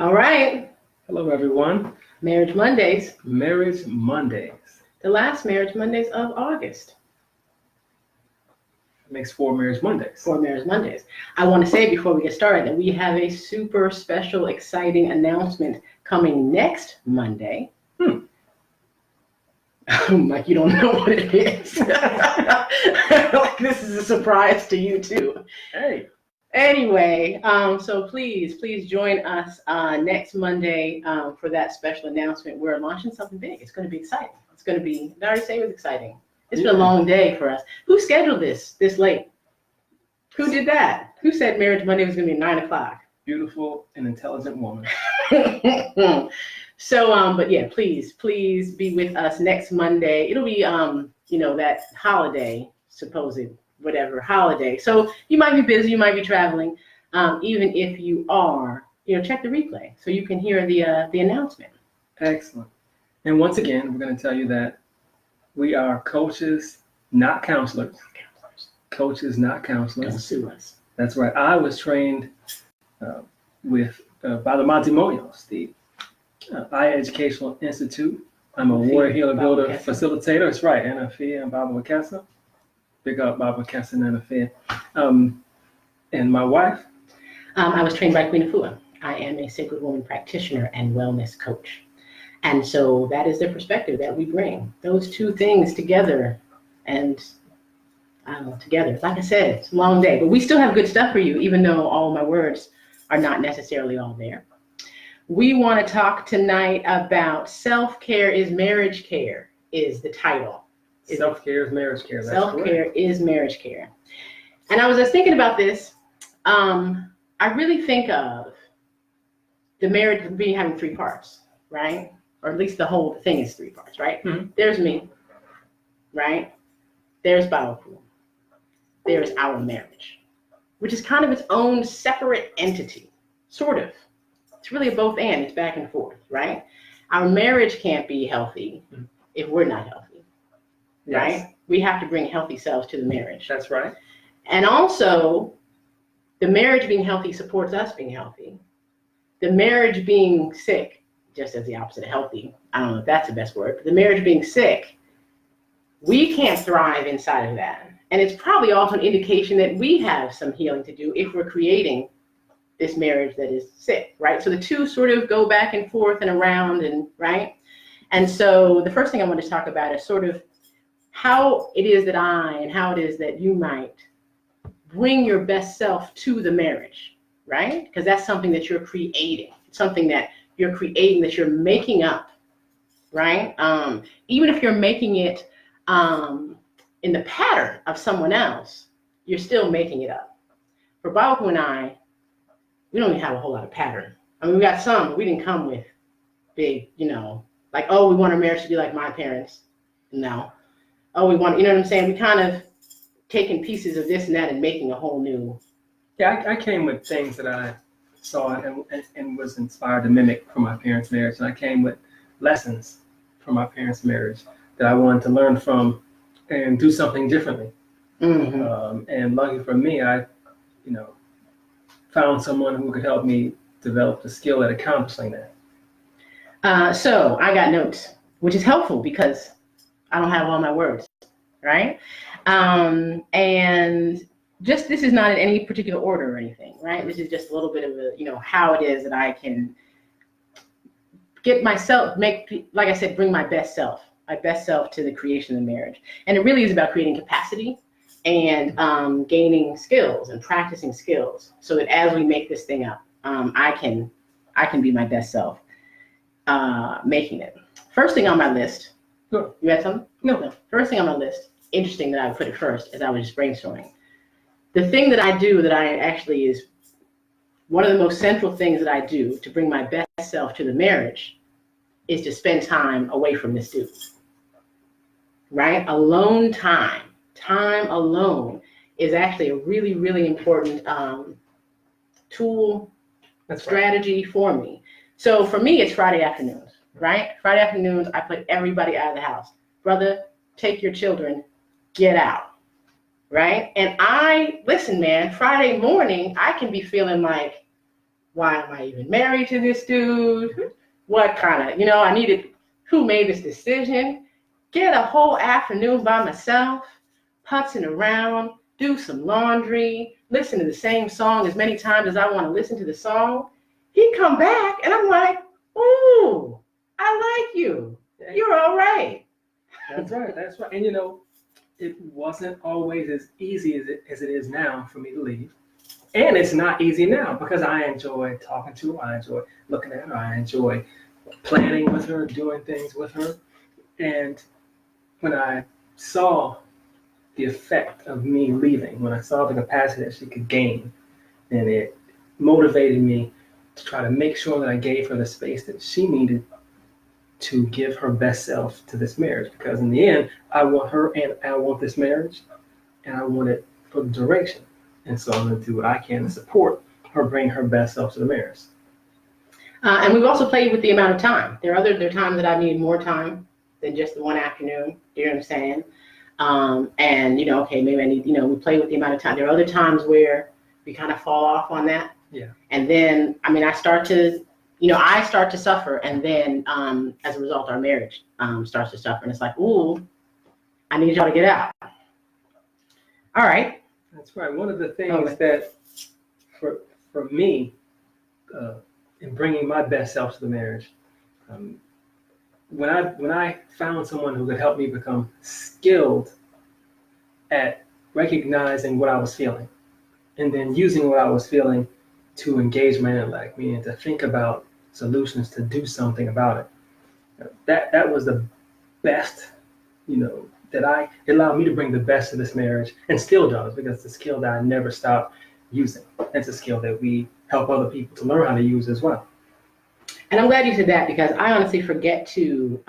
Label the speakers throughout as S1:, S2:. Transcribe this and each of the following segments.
S1: All right.
S2: Hello, everyone.
S1: Marriage Mondays,
S2: Marriage Mondays.
S1: the last Marriage Mondays of August.
S2: Makes 4 Marriage Mondays.
S1: 4 Marriage Mondays. I want to say before we get started that we have a super special, exciting announcement coming next Monday. Like you don't know what it is. Like this is a surprise to you too.
S2: Hey.
S1: Anyway, so please join us next Monday for that special announcement. We're launching something big. It's going to be exciting. It's going to be, I already say it was exciting. It's been a long day for us. Who scheduled this late? Who did that? Who said Marriage Monday was going to be 9 o'clock?
S2: Beautiful and intelligent woman.
S1: So, but yeah, please be with us next Monday. It'll be, that holiday, supposed whatever holiday. So you might be busy, you might be traveling. Even if you are, check the replay so you can hear the announcement.
S2: Excellent. And once again, we're going to tell you that we are coaches, not counselors. Coaches, not counselors.
S1: Don't sue us.
S2: That's right. I was trained by the Monty Moyos, the iEducational Institute. I'm a Warrior Healer Builder facilitator. That's right. Anna Fia and Baba Wakassa. Big up Baba Wakassa and Anna Fia. And my wife?
S1: I was trained by Queen Afua. I am a Sacred Woman practitioner and wellness coach. And so that is the perspective that we bring. Those two things together and together. Like I said, it's a long day, but we still have good stuff for you, even though all my words are not necessarily all there. We want to talk tonight about self-care is marriage care is the title.
S2: Self-care is marriage care. That's
S1: self-care
S2: correct.
S1: is marriage care. And I was just thinking about this. I really think of the marriage being having 3 parts, right? Or at least the whole thing is 3 parts, right?
S2: Mm-hmm.
S1: There's me, right? There's Baoku. There's our marriage, which is kind of its own separate entity, sort of. It's really a both and, it's back and forth, right? Our marriage can't be healthy if we're not healthy,
S2: Yes.
S1: right? We have to bring healthy selves to the marriage.
S2: That's right.
S1: And also, the marriage being healthy supports us being healthy. The marriage being sick, just as the opposite of healthy, I don't know if that's the best word, but the marriage being sick, we can't thrive inside of that. And it's probably also an indication that we have some healing to do if we're creating this marriage that is sick, right? So the two sort of go back and forth and around, and right? And so the first thing I want to talk about is sort of how it is that how it is that you might bring your best self to the marriage, right? Because that's something that you're creating, something that you're creating, that you're making up, right? Even if you're making it in the pattern of someone else, you're still making it up. For Baoku and I, we don't even have a whole lot of pattern. I mean, we got some, but we didn't come with big, like, oh, we want our marriage to be like my parents. No. Oh, we want, you know what I'm saying? We kind of taking pieces of this and that and making a whole new.
S2: Yeah, I came with things that I saw and was inspired to mimic from my parents' marriage. And I came with lessons from my parents' marriage that I wanted to learn from and do something differently.
S1: Mm-hmm.
S2: And lucky for me, I, found someone who could help me develop the skill at accomplishing that.
S1: So I got notes, which is helpful because I don't have all my words, right? And just, this is not in any particular order or anything, right? This is just a little bit of a, how it is that I can get myself, like I said, bring my best self to the creation of the marriage. And it really is about creating capacity and gaining skills and practicing skills so that as we make this thing up, I can be my best self making it. First thing on my list.
S2: Sure.
S1: You had something?
S2: No.
S1: First thing on my list, interesting that I would put it first as I was just brainstorming. The thing that I do that I actually is one of the most central things that I do to bring my best self to the marriage is to spend time away from this dude. Right? Alone time. Time alone is actually a really, really important tool, strategy for me. So for me, it's Friday afternoons, right? Friday afternoons, I put everybody out of the house. Brother, take your children, get out, right? And listen, man, Friday morning, I can be feeling like Why am I even married to this dude? What kind of, I needed, who made this decision? Get a whole afternoon by myself, putzing around, do some laundry, listen to the same song as many times as I want to listen to the song. He'd come back and I'm like, ooh, I like you. You're all right.
S2: That's right. That's right. And it wasn't always as easy as it is now for me to leave. And it's not easy now because I enjoy talking to her. I enjoy looking at her. I enjoy planning with her, doing things with her. And when I saw the effect of me leaving, when I saw the capacity that she could gain, then it motivated me to try to make sure that I gave her the space that she needed to give her best self to this marriage. Because in the end, I want her and I want this marriage, and I want it for the duration. And so I'm going to do what I can to support her bring her best self to the marriage.
S1: And we've also played with the amount of time. There are times that I need more time than just the one afternoon. Do you know what I'm saying? And, okay, maybe I need, we play with the amount of time. There are other times where we kind of fall off on that.
S2: Yeah.
S1: And then, I start to suffer. And then, as a result, our marriage starts to suffer. And it's like, ooh, I need y'all to get out. All right.
S2: That's right. One of the things that for me, in bringing my best self to the marriage, when I found someone who could help me become skilled at recognizing what I was feeling, and then using what I was feeling to engage my intellect, meaning to think about solutions to do something about it. That was the best, it allowed me to bring the best to this marriage, and still does, because it's a skill that I never stop using. It's a skill that we help other people to learn how to use as well.
S1: And I'm glad you said that, because I honestly forget to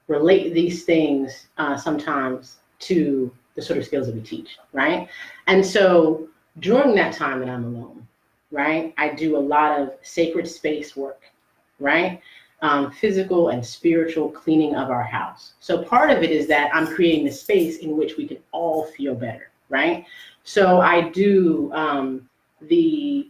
S1: relate these things sometimes to the sort of skills that we teach, right? And so during that time that I'm alone, right, I do a lot of sacred space work, right? Physical and spiritual cleaning of our house. So part of it is that I'm creating the space in which we can all feel better, right? So I do the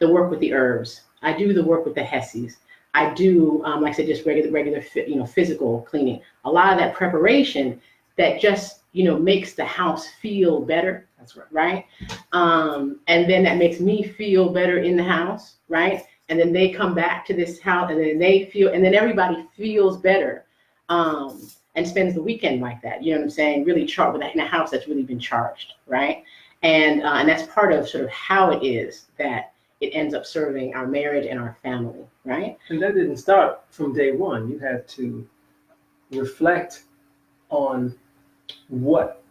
S1: work with the herbs. I do the work with the Hesses. I do, like I said, just regular, physical cleaning. A lot of that preparation that just, makes the house feel better.
S2: That's right.
S1: Right. And then that makes me feel better in the house. Right. And then they come back to this house, and then everybody feels better, and spends the weekend like that. You know what I'm saying? Really in a house that's really been charged. Right. And that's part of sort of how it is that it ends up serving our marriage and our family, right?
S2: And that didn't start from day one. You had to reflect on what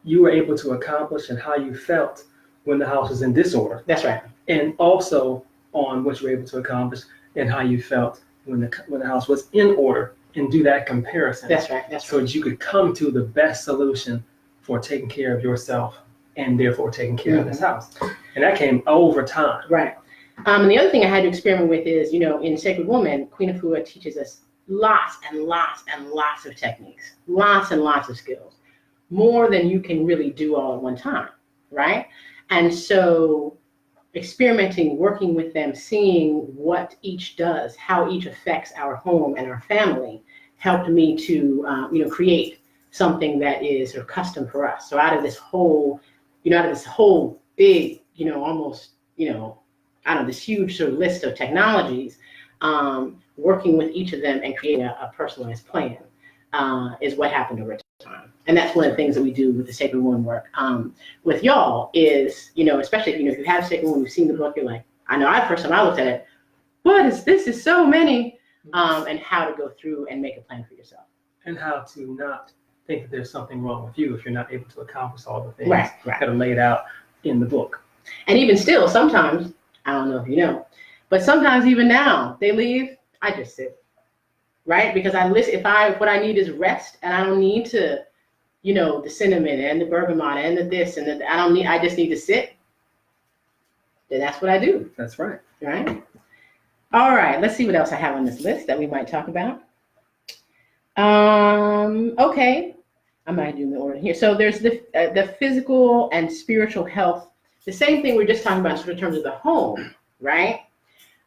S2: you were able to accomplish and how you felt when the house was in disorder.
S1: That's right.
S2: And also on what you were able to accomplish and how you felt when the house was in order, and do that comparison.
S1: That's right.
S2: So that you could come to the best solution for taking care of yourself and therefore taking care of this house. And that came over time.
S1: Right. And the other thing I had to experiment with is, in Sacred Woman, Queen Afua teaches us lots and lots and lots of techniques, lots and lots of skills, more than you can really do all at one time, right? And so experimenting, working with them, seeing what each does, how each affects our home and our family, helped me to, create something that is sort of custom for us. So out of this whole big, almost, this huge sort of list of technologies, working with each of them and creating a personalized plan is what happened over time. And that's one of the things that we do with the Sacred Woman work. With y'all is, especially if you have Sacred Woman, you've seen the book, you're like, I know first time I looked at it, this is so many, and how to go through and make a plan for yourself.
S2: And how to not think that there's something wrong with you if you're not able to accomplish all the things
S1: that
S2: are laid out in the book.
S1: And even still, sometimes, I don't know if you know, but sometimes even now, they leave, I just sit, right? Because I listen, what I need is rest, and I don't need to, the cinnamon and the bergamot and the this and the, I just need to sit. Then that's what I do.
S2: That's right.
S1: Right? All right, let's see what else I have on this list that we might talk about. Okay, I might do the order here. So there's the physical and spiritual health the same thing we're just talking about sort of in terms of the home, right?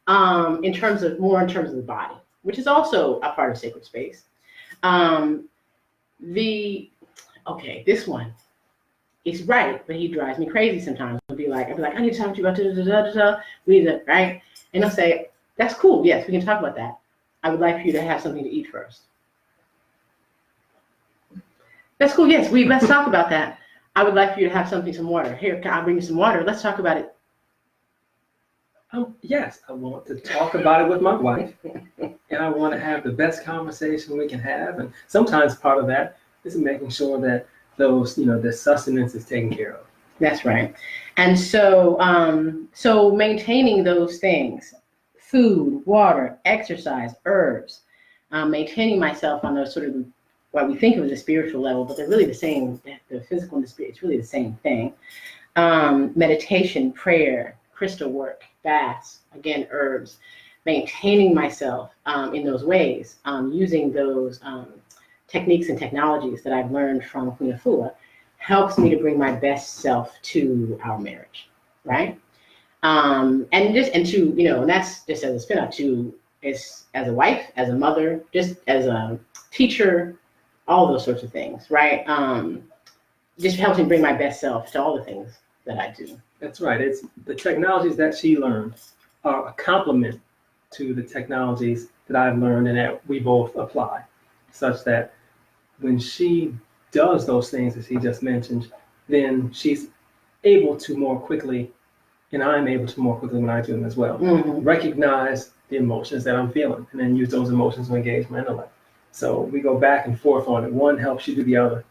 S1: In terms of the body, which is also a part of sacred space. This one is right, but he drives me crazy sometimes. I'll be like, I need to talk to you about da-da-da-da-da. We need to, right? And he'll say, that's cool. Yes, we can talk about that. I would like for you to have something to eat first. That's cool. Yes, let's talk about that. I would like for you to have some water. Here, I'll bring you some water. Let's talk about it.
S2: Oh, yes, I want to talk about it with my wife, and I want to have the best conversation we can have. And sometimes part of that is making sure that the sustenance is taken care of.
S1: That's right. And so, so maintaining those things, food, water, exercise, herbs, maintaining myself on those sort of what we think of as a spiritual level, but they're really the same. The physical and the spirit, it's really the same thing. Meditation, prayer, crystal work, baths, again, herbs, maintaining myself in those ways, using those techniques and technologies that I've learned from Queen Afua, helps me to bring my best self to our marriage, right? And that's just as a spin-off to as a wife, as a mother, just as a teacher, all those sorts of things, right? Just helps me bring my best self to all the things that I do.
S2: That's right. It's the technologies that she learned are a complement to the technologies that I've learned and that we both apply, such that when she does those things, as he just mentioned, then she's able to more quickly, and I'm able to more quickly when I do them as well, recognize the emotions that I'm feeling and then use those emotions to engage my intellect. So we go back and forth on it. One helps you do the other,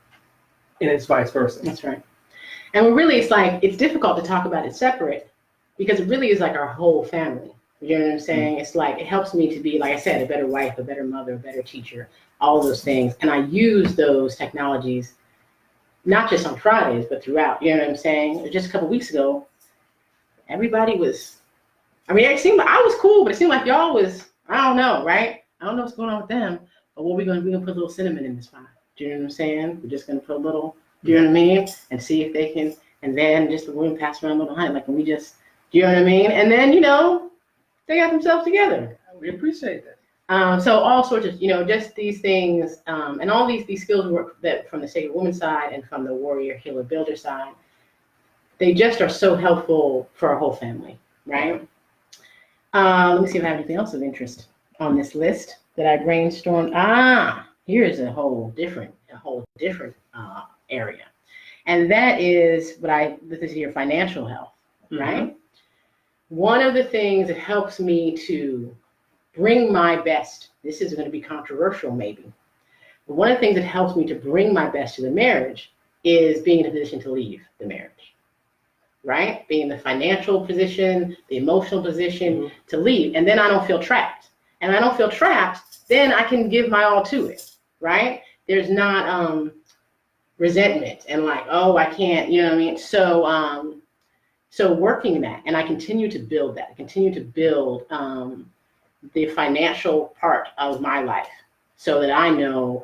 S2: and it's vice versa.
S1: That's right. And really, it's difficult to talk about it separate because it really is like our whole family. You know what I'm saying? It's like, it helps me to be, like I said, a better wife, a better mother, a better teacher, all those things. And I use those technologies, not just on Fridays, but throughout. You know what I'm saying? Just a couple weeks ago, everybody was, it seemed like I was cool, but it seemed like y'all was, I don't know, right? I don't know what's going on with them, but we're going to put a little cinnamon in this pie. Do you know what I'm saying? We're just going to put a little, do you know what I mean? And see if they can, and then just the women pass around a little honey, like when we just, do you know what I mean? And then, they got themselves together.
S2: We appreciate that.
S1: So all sorts of, just these things, and all these skills work that from the Sacred Woman side and from the Warrior Healer Builder side, they just are so helpful for our whole family, right? Let me see if I have anything else of interest on this list that I brainstormed. Here's a whole different area, and that is this is your financial health, right? One of the things that helps me to bring my best, this is going to be controversial maybe, but one of the things that helps me to bring my best to the marriage is being in a position to leave the marriage, right? Being in the financial position, the emotional position to leave, and then I don't feel trapped. And I don't feel trapped, then I can give my all to it, right? There's not resentment and like, oh, I can't, you know what I mean? So working that, and I continue to build that. I continue to build the financial part of my life so that I know,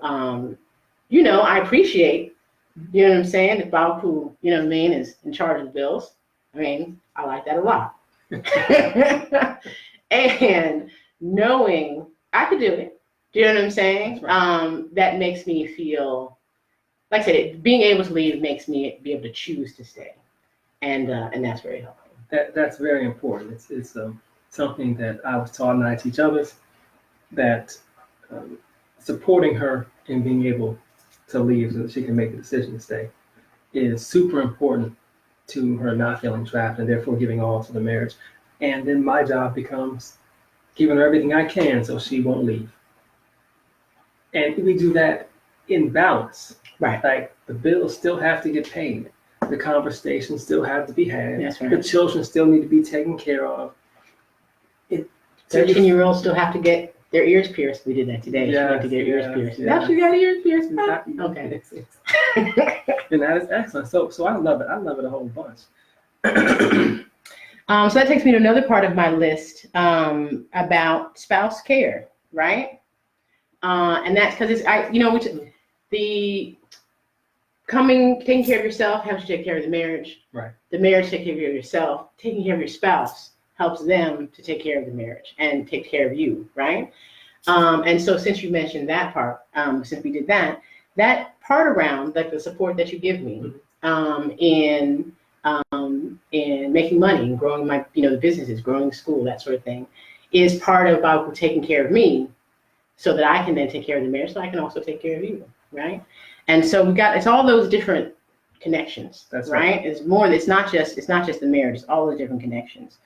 S1: I appreciate, you know what I'm saying? If Bob, who, you know what I mean, is in charge of the bills, I like that a lot. And knowing I could do it, do you know what I'm saying? Right. That makes me feel, like I said, being able to leave makes me be able to choose to stay. And that's very helpful.
S2: That's very important. It's something that I was taught and I teach others, that supporting her in being able to leave so that she can make the decision to stay is super important to her not feeling trapped and therefore giving all to the marriage. And then my job becomes giving her everything I can so she won't leave. And we do that in balance.
S1: Right.
S2: Like the bills still have to get paid. The conversations still have to be had.
S1: That's right.
S2: The children still need to be taken care of.
S1: 13-year-olds still have to get their ears pierced. We did that today. She went to get her ears pierced. Now she got her ears pierced. Okay.
S2: And that is excellent. So I love it. I love it a whole bunch.
S1: So that takes me to another part of my list about spouse care, right? And that's because taking care of yourself helps you take care of the marriage.
S2: Right.
S1: The marriage takes care of yourself. Taking care of your spouse helps them to take care of the marriage and take care of you, right? And so since you mentioned that part, since we did that part around like the support that you give me in making money and growing my, the businesses, growing the school, that sort of thing, is part about taking care of me so that I can then take care of the marriage, so I can also take care of you, right? And so it's all those different connections.
S2: That's
S1: right. It's not just the marriage, it's all the different connections.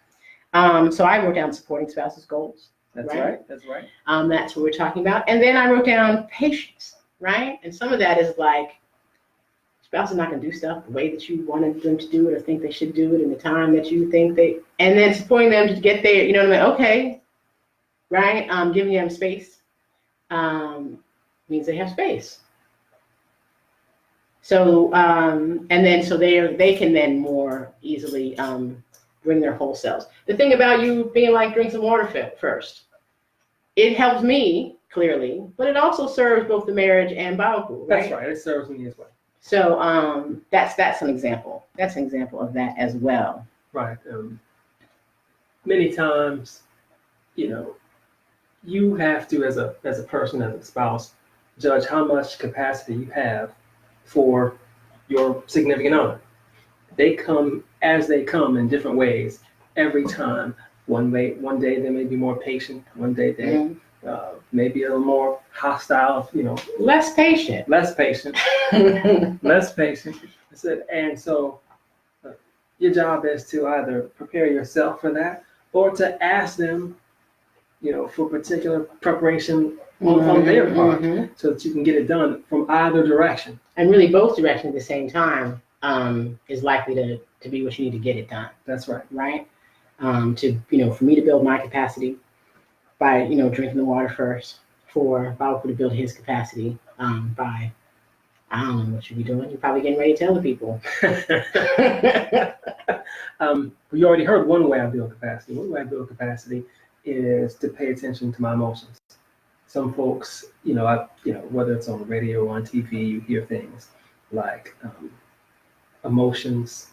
S1: So I wrote down supporting spouses' goals.
S2: That's right. That's right.
S1: That's what we're talking about. And then I wrote down patience, right? And some of that is like, spouse is not going to do stuff the way that you wanted them to do it or think they should do it in the time that you think and then supporting them to get there, you know what I mean? Okay, right? Giving them space means they have space. So, and then so they can then more easily bring their whole selves. The thing about you being like, drink some water first, it helps me clearly, but it also serves both the marriage and Baoku, right?
S2: That's right. It serves me as well.
S1: So that's an example. That's an example of that as well.
S2: Right. Many times, you have to, as a person, as a spouse, judge how much capacity you have for your significant other. They come as they come in different ways every time. One day they may be more patient. One day they may be a little more hostile.
S1: Less patient.
S2: Less patient. Less patient. And so your job is to either prepare yourself for that or to ask them, for particular preparation on their part, so that you can get it done from either direction.
S1: And really both directions at the same time is likely to be what you need to get it done.
S2: That's right.
S1: Right? For me to build my capacity by, drinking the water first, for Baoku to build his capacity by, I don't know what you'd be doing. You're probably getting ready to tell the people.
S2: You already heard one way I build capacity. One way I build capacity is to pay attention to my emotions. Some folks, whether it's on the radio or on TV, you hear things like emotions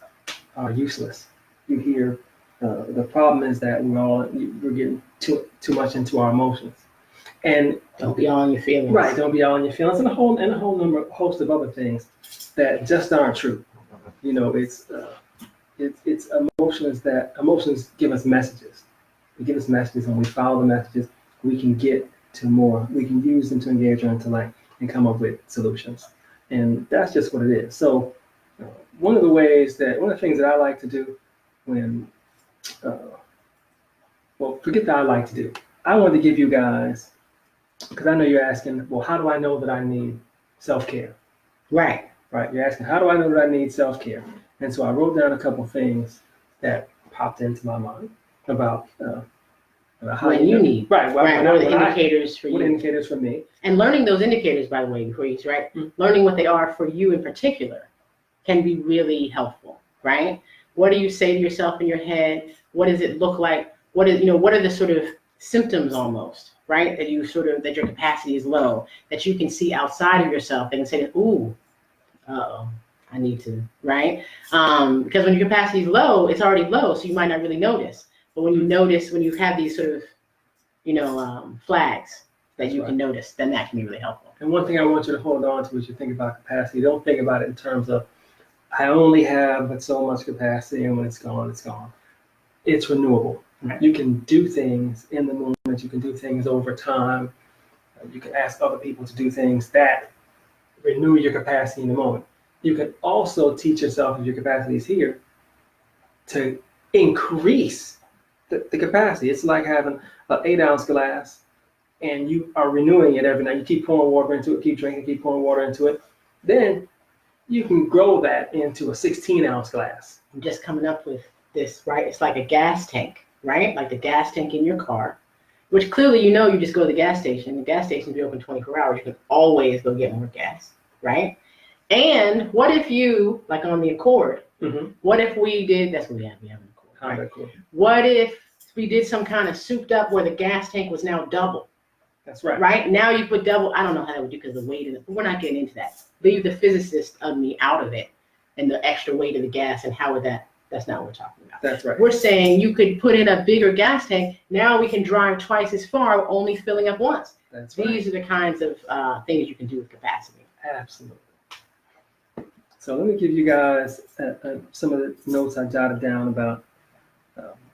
S2: are useless. You hear the problem is that we're getting too much into our emotions. And
S1: don't be all in your feelings.
S2: Right, don't be all in your feelings, and a whole host of other things that just aren't true. It's emotions give us messages. They give us messages, and we follow the messages. We can get to more. We can use them to engage our intellect and come up with solutions. And that's just what it is. So one of the things that I like to do when, forget that I like to do. I want to give you guys, because I know you're asking, well, how do I know that I need self-care?
S1: Right.
S2: Right. You're asking, how do I know that I need self-care? And so I wrote down a couple things that popped into my mind about how
S1: you need.
S2: Right.
S1: What are the indicators for you?
S2: What indicators for me?
S1: And learning those indicators, by the way, before you, right? Learning what they are for you in particular can be really helpful, right? What do you say to yourself in your head? What does it look like? What are the sort of symptoms almost, right? That your capacity is low, that you can see outside of yourself and say, ooh, I need to, right? Because when your capacity is low, it's already low, so you might not really notice. But when you have these sort of, flags that you can notice, then that can be really helpful.
S2: And one thing I want you to hold on to as you think about capacity, don't think about it in terms of, I only have but so much capacity, and when it's gone, it's gone. It's renewable. Right. You can do things in the moment. You can do things over time. You can ask other people to do things that renew your capacity in the moment. You can also teach yourself, if your capacity is here, to increase the capacity. It's like having an 8-ounce glass, and you are renewing it every night. You keep pouring water into it, keep drinking, keep pouring water into it. Then you can grow that into a 16-ounce glass.
S1: I'm just coming up with this, right? It's like a gas tank, right? Like the gas tank in your car, which clearly you just go to the gas station. The gas station be open 24 hours. You can always go get more gas, right? And what if you, like on the Accord, what if we did, that's what we have an Accord, right? Cool. What if we did some kind of souped up where the gas tank was now double,
S2: That's right.
S1: Right? Now you put double, I don't know how that would do because of the weight in it, but we're not getting into that. Leave the physicist of me out of it and the extra weight of the gas and how would that's not what we're talking about.
S2: That's right.
S1: We're saying you could put in a bigger gas tank. Now we can drive twice as far, only filling up once.
S2: That's right.
S1: These are the kinds of things you can do with capacity.
S2: Absolutely. So let me give you guys some of the notes I jotted down about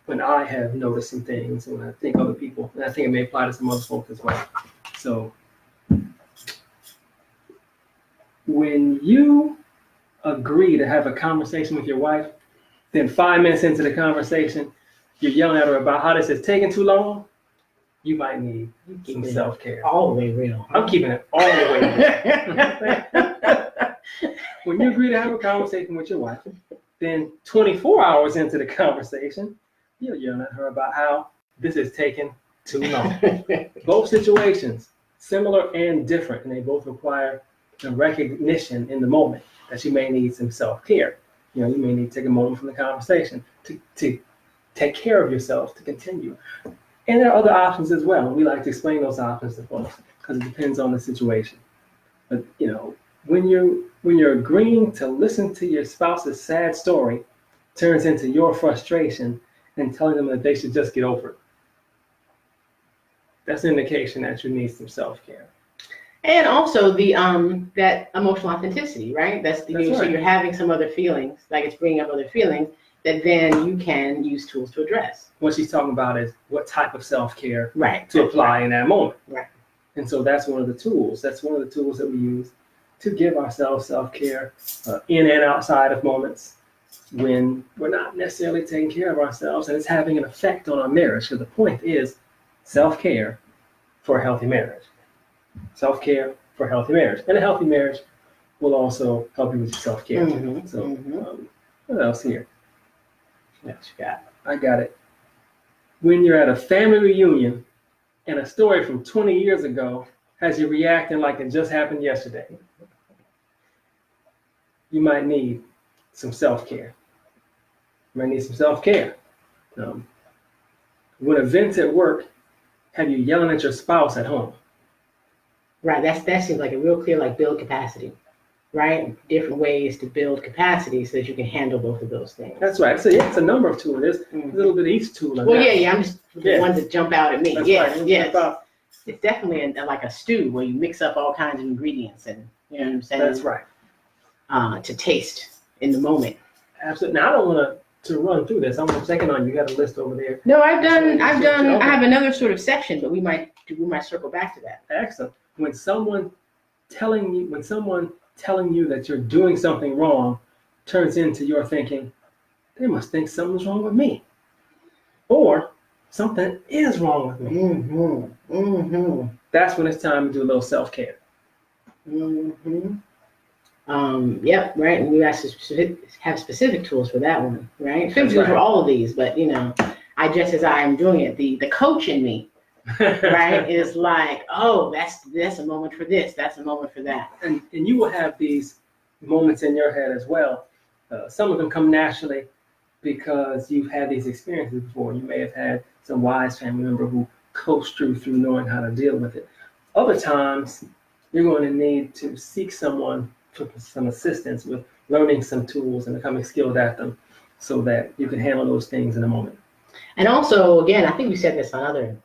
S2: when I have noticed some things and when I think other people, and I think it may apply to some other folks as well. So when you agree to have a conversation with your wife, then 5 minutes into the conversation, you're yelling at her about how this is taking too long, you might need some self-care.
S1: All the way real.
S2: I'm keeping it all the way real. When you agree to have a conversation with your wife, then 24 hours into the conversation, you're yelling at her about how this is taking too long. Both situations, similar and different, and they both require a recognition in the moment that you may need some self-care. You may need to take a moment from the conversation to take care of yourself to continue. And there are other options as well. We like to explain those options to folks because it depends on the situation. But when you're agreeing to listen to your spouse's sad story, turns into your frustration and telling them that they should just get over it. That's an indication that you need some self-care.
S1: And also the that emotional authenticity, right? That's right. So you're having some other feelings, like it's bringing up other feelings that then you can use tools to address.
S2: What she's talking about is what type of self-care
S1: right.
S2: to apply in that moment.
S1: Right.
S2: And so that's one of the tools. That's one of the tools that we use to give ourselves self-care in and outside of moments when we're not necessarily taking care of ourselves and it's having an effect on our marriage. Because the point is self-care for a healthy marriage. Self-care for a healthy marriage. And a healthy marriage will also help you with your self-care.
S1: Mm-hmm.
S2: So what else here?
S1: What you got?
S2: I got it. When you're at a family reunion and a story from 20 years ago has you reacting like it just happened yesterday, you might need some self-care. You might need some self-care. When events at work have you yelling at your spouse at home.
S1: Right, that seems like a real clear, like build capacity, right? Different ways to build capacity so that you can handle both of those things.
S2: That's right. So it's a number of tools. There's a little bit of each tool.
S1: Well, I'm just the ones that jump out at me.
S2: That's
S1: yes.
S2: Right.
S1: It's definitely like a stew where you mix up all kinds of ingredients and you know what I'm saying.
S2: That's right.
S1: To taste in the moment.
S2: Absolutely. Now I don't want to run through this. I'm checking on you. You got a list over there.
S1: No, I have another sort of section, but we might circle back to that.
S2: Excellent. When someone telling you that you're doing something wrong turns into your thinking, they must think something's wrong with me. Or something is wrong with me.
S1: Mm-hmm. Mm-hmm.
S2: That's when it's time to do a little self-care.
S1: Mm-hmm. Yep, right. And we have to have specific tools for that one, right? Specific tools for all of these, but as I am doing it, the coach in me, right, is like, oh, that's a moment for this, that's a moment for that.
S2: And you will have these moments in your head as well. Some of them come naturally because you've had these experiences before. You may have had some wise family member who coached you through knowing how to deal with it. Other times, you're going to need to seek someone for some assistance with learning some tools and becoming skilled at them so that you can handle those things in a moment.
S1: And also, again, I think we said this on other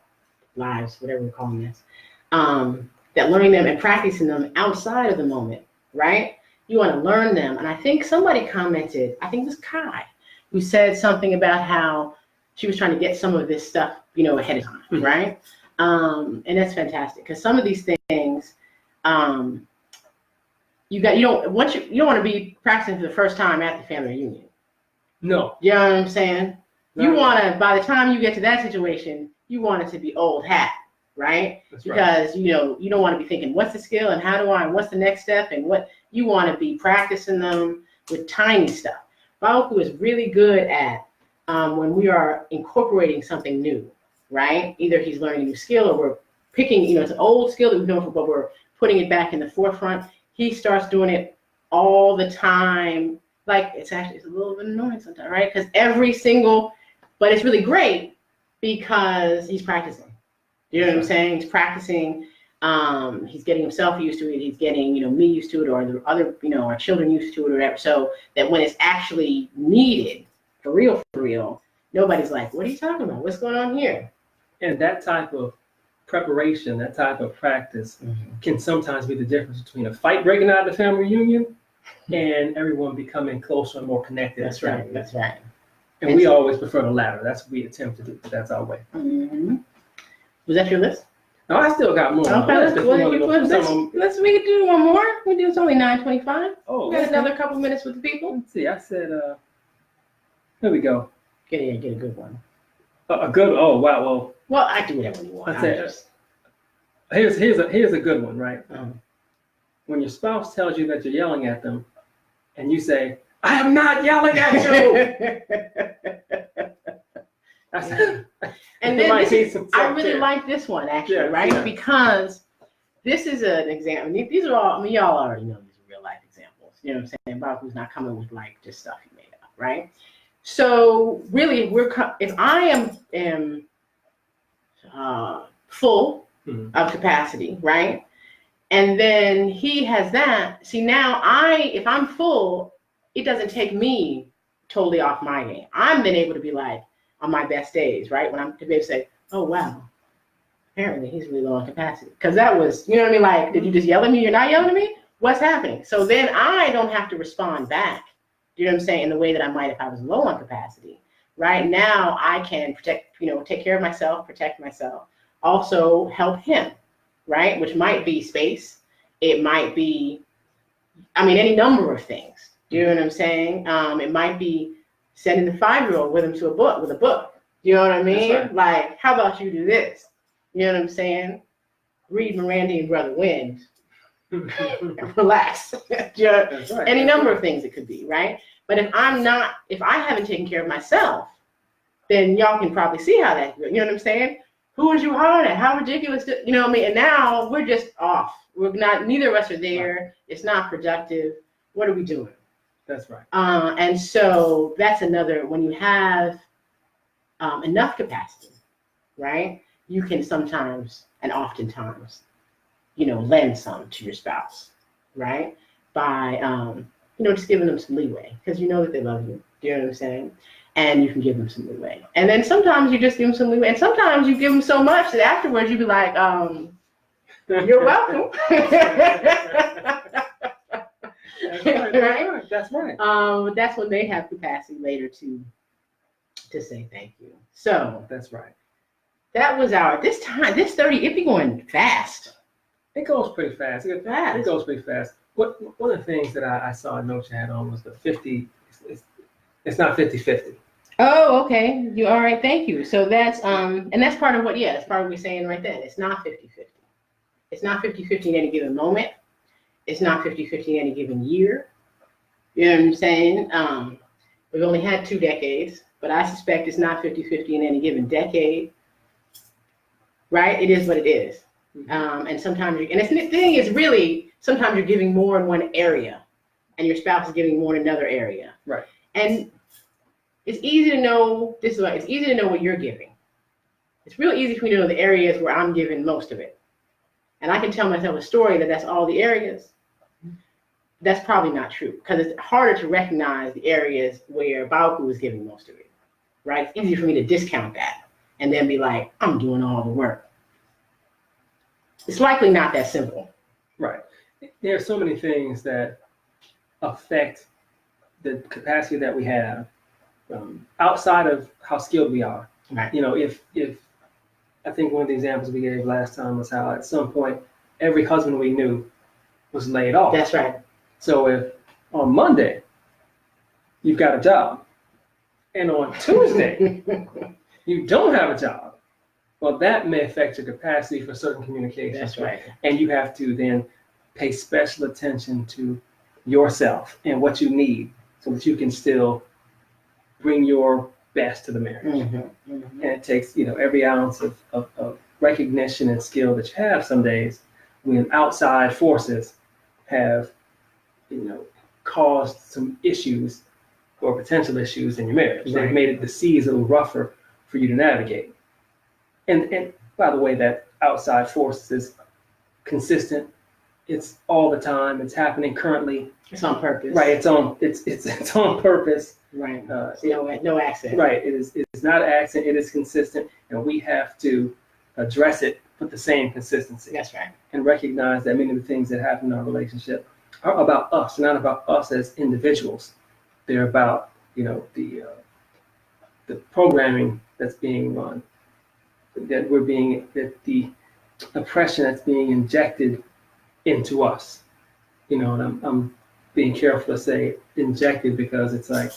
S1: lives, whatever we're calling this, that learning them and practicing them outside of the moment, right? You want to learn them. And I think somebody commented, I think it was Kai, who said something about how she was trying to get some of this stuff, ahead of time, right? And that's fantastic because some of these things, you don't want to be practicing for the first time at the family reunion.
S2: No.
S1: You know what I'm saying? No. You want to, by the time you get to that situation, you want it to be old hat, right?
S2: That's
S1: because,
S2: right.
S1: You don't want to be thinking, what's the skill and and what's the next step? And what you want to be practicing them with tiny stuff. Baoku is really good at when we are incorporating something new, right? Either he's learning a new skill or we're picking, it's an old skill that we've known for, but we're putting it back in the forefront. He starts doing it all the time. Like it's a little bit annoying sometimes, right? Because but it's really great because he's practicing, You know what I'm saying? He's practicing. He's getting himself used to it. He's getting, me used to it, or the other, our children used to it, or whatever. So that when it's actually needed, for real, nobody's like, what are you talking about? What's going on here?
S2: And that type of preparation, that type of practice can sometimes be the difference between a fight breaking out of the family reunion and everyone becoming closer and more connected.
S1: That's right. That's right.
S2: And we always prefer the latter. That's what we attempt to do. But that's our way.
S1: Mm-hmm. Was that your list?
S2: No, I still got more.
S1: Okay, let's we can do one more. It's only 9:25.
S2: Oh,
S1: we got another couple minutes with the people.
S2: Let's see. I said, here we go.
S1: Get a good one.
S2: A good. Oh wow.
S1: Well, I do whatever you want.
S2: I said, here's a good one, right? When your spouse tells you that you're yelling at them, and you say, "I am not yelling at you."
S1: And then I really like this one actually, right? Yeah. Because this is an example. These are all, y'all already know these are real life examples. You know what I'm saying? About who's not coming with like just stuff he made up, right? So really, if I am full of capacity, right? And then he has that. See, now if I'm full, it doesn't take me totally off my game. I'm then able to be like, on my best days, right? When I'm to be able to say, oh, wow, apparently he's really low on capacity. Because that was, you know what I mean? Like, did you just yell at me? You're not yelling at me? What's happening? So then I don't have to respond back, you know what I'm saying, in the way that I might if I was low on capacity. Right now, I can take care of myself, protect myself, also help him, right? Which might be space. It might be, any number of things. Do you know what I'm saying? It might be sending the 5-year-old with him to a book. You know what I mean? Right. Like, how about you do this? You know what I'm saying? Read Miranda and Brother Wind. Relax. Right. Any number of things it could be, right? But if I haven't taken care of myself, then y'all can probably see how that, you know what I'm saying? Who is you hollering at? How ridiculous, you know what I mean? And now we're just off. Neither of us are there. Right. It's not productive. What are we doing?
S2: That's right.
S1: And so that's another, when you have enough capacity, right? You can sometimes and oftentimes, lend some to your spouse, right? By, just giving them some leeway because you know that they love you. Do you know what I'm saying? And you can give them some leeway. And then sometimes you just give them some leeway. And sometimes you give them so much that afterwards you be like, you're welcome. Right? That's right. That's when they have capacity later to say thank you. So
S2: that's right.
S1: That was this 30, it be going fast.
S2: It goes pretty fast. It goes pretty fast. One of the things that I saw a note you had on was the 50, it's not 50-50.
S1: Oh, okay. You all right, thank you. So that's and that's part of that's part of what we're saying right then. It's not 50-50. It's not 50-50 in any given moment. It's not 50-50 in any given year. You know what I'm saying? We've only had 2 decades, but I suspect it's not 50-50 in any given decade. Right? It is what it is. And sometimes the thing is really, sometimes you're giving more in one area and your spouse is giving more in another area.
S2: Right.
S1: And it's easy to know, it's easy to know what you're giving. It's real easy for me to know the areas where I'm giving most of it. And I can tell myself a story that's all the areas. That's probably not true because it's harder to recognize the areas where Bauku is giving most of it, right? It's easy for me to discount that and then be like, I'm doing all the work. It's likely not that simple.
S2: Right. There are so many things that affect the capacity that we have outside of how skilled we are.
S1: Right.
S2: If I think one of the examples we gave last time was how at some point every husband we knew was laid off.
S1: That's right.
S2: So if on Monday you've got a job and on Tuesday you don't have a job, well, that may affect your capacity for certain communications.
S1: That's right.
S2: And you have to then pay special attention to yourself and what you need so that you can still bring your best to the marriage.
S1: Mm-hmm. Mm-hmm.
S2: And it takes, every ounce of recognition and skill that you have some days when outside forces have, caused some issues or potential issues in your marriage.
S1: Right.
S2: They've made the seas a little rougher for you to navigate. And by the way, that outside force is consistent. It's all the time. It's happening currently.
S1: It's on purpose.
S2: Right. It's on purpose.
S1: Right. No accident.
S2: Right. It's not an accident. It is consistent, and we have to address it with the same consistency.
S1: That's right.
S2: And recognize that many of the things that happen in our relationship are about us, not about us as individuals. They're about, the programming that's being run, that the oppression that's being injected into us. And I'm being careful to say injected, because it's like,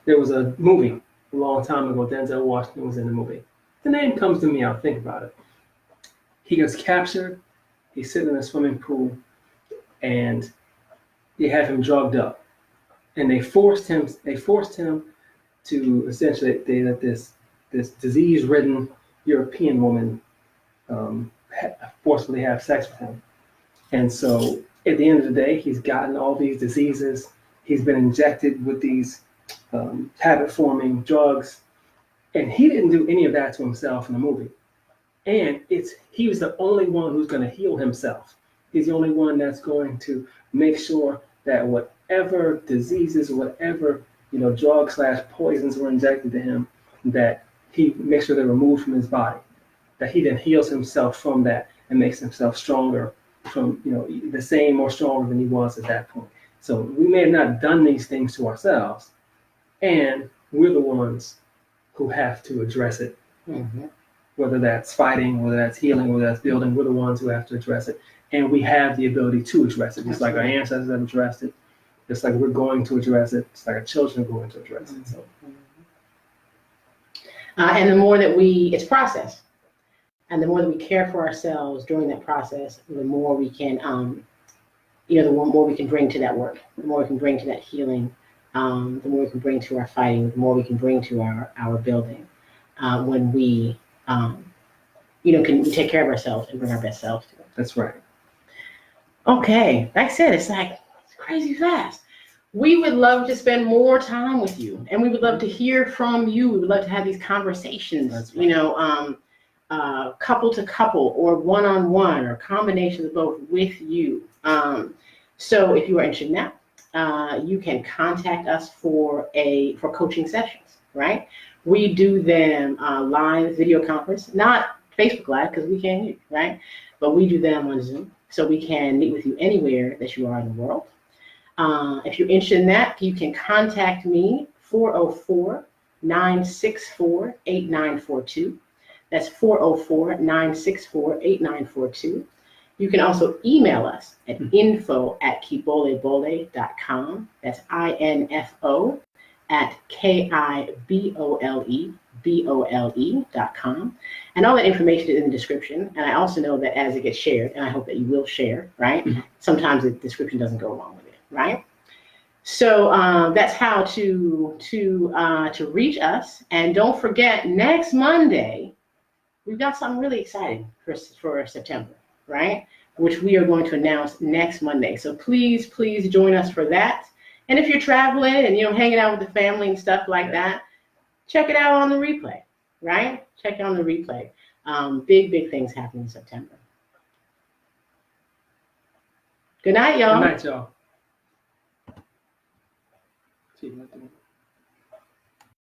S2: there was a movie a long time ago. Denzel Washington was in the movie. The name comes to me, I'll think about it. He was captured. He's sitting in a swimming pool, and they have him drugged up, and they forced him to essentially, they let this disease-ridden European woman forcibly have sex with him. And so at the end of the day, he's gotten all these diseases. He's been injected with these habit-forming drugs, and he didn't do any of that to himself in the movie. And he was the only one who's going to heal himself. He's the only one that's going to make sure that whatever diseases, whatever drugs/poisons were injected to him, that he makes sure they're removed from his body. That he then heals himself from that and makes himself stronger, from the same or stronger than he was at that point. So we may have not done these things to ourselves, and we're the ones who have to address it.
S1: Mm-hmm.
S2: Whether that's fighting, whether that's healing, whether that's building, we're the ones who have to address it. And we have the ability to address it, just like our ancestors have addressed it, just like we're going to address it, just like our children are going to address it. So.
S1: And the more that it's process, and the more that we care for ourselves during that process, the more we can, the more we can bring to that work, the more we can bring to that healing, the more we can bring to our fighting, the more we can bring to our building, when we, can take care of ourselves and bring our best selves to it.
S2: That's right.
S1: Okay, like I said, it's crazy fast. We would love to spend more time with you, and we would love to hear from you. We would love to have these conversations,
S2: That's right.
S1: Couple to couple, or one-on-one, or combinations of both with you. So if you are interested in that, you can contact us for coaching sessions, right? We do them live video conference, not Facebook Live, because we can't hear you, right? But we do them on Zoom, so we can meet with you anywhere that you are in the world. If you're interested in that, you can contact me, 404-964-8942. That's 404-964-8942. You can also email us at info@kibolebole.com. That's info@KIBOLEBOLE.com. And all that information is in the description. And I also know that as it gets shared, and I hope that you will share, right? Mm-hmm. Sometimes the description doesn't go along with it, right? So that's how to reach us. And don't forget, next Monday, we've got something really exciting for September, right? Which we are going to announce next Monday. So please join us for that. And if you're traveling and hanging out with the family and stuff like that, check it out on the replay, right? Check it on the replay. Big things happening in September. Good night, y'all.
S2: Good night, y'all.